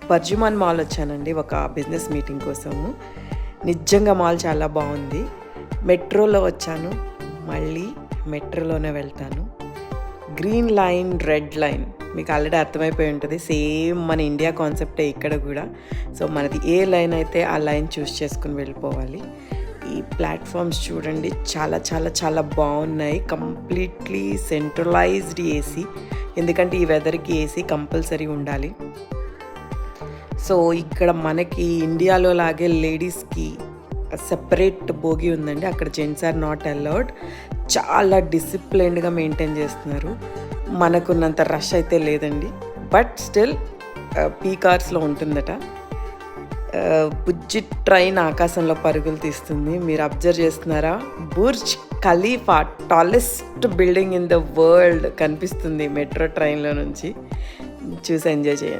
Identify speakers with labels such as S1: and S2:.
S1: బర్జుమాన్ mall వచ్చానండి ఒక business meeting కోసము. నిజంగా మాల్ చాలా బాగుంది. మెట్రోలో వచ్చాను, మళ్ళీ మెట్రోలోనే వెళ్తాను. గ్రీన్ లైన్, రెడ్ లైన్ మీకు ఆల్రెడీ అర్థమైపోయి ఉంటుంది. సేమ్ మన ఇండియా కాన్సెప్టే ఇక్కడ కూడా. సో మనది ఏ లైన్ అయితే ఆ లైన్ చూస్ చేసుకుని వెళ్ళిపోవాలి. ఈ ప్లాట్ఫామ్స్ చూడండి, చాలా చాలా చాలా బాగున్నాయి. కంప్లీట్లీ సెంట్రలైజ్డ్ ఏసీ, ఎందుకంటే ఈ వెదర్కి ఏసీ కంపల్సరీ ఉండాలి. సో ఇక్కడ మనకి ఇండియాలో లాగే లేడీస్కి సెపరేట్ బోగి ఉందండి. అక్కడ జెంట్స్ ఆర్ నాట్ అలౌడ్. చాలా డిసిప్లైన్డ్గా మెయింటైన్ చేస్తున్నారు. మనకున్నంత రష్ అయితే లేదండి, బట్ స్టిల్ పీక్ అవర్స్లో ఉంటుందట. బుజ్జి ట్రైన్ ఆకాశంలో పరుగులు తీస్తుంది. మీరు అబ్జర్వ్ చేస్తున్నారా? Burj Khalifa, tallest building in the world కనిపిస్తుంది మెట్రో ట్రైన్లో నుంచి. చూసి ఎంజాయ్ చేయండి.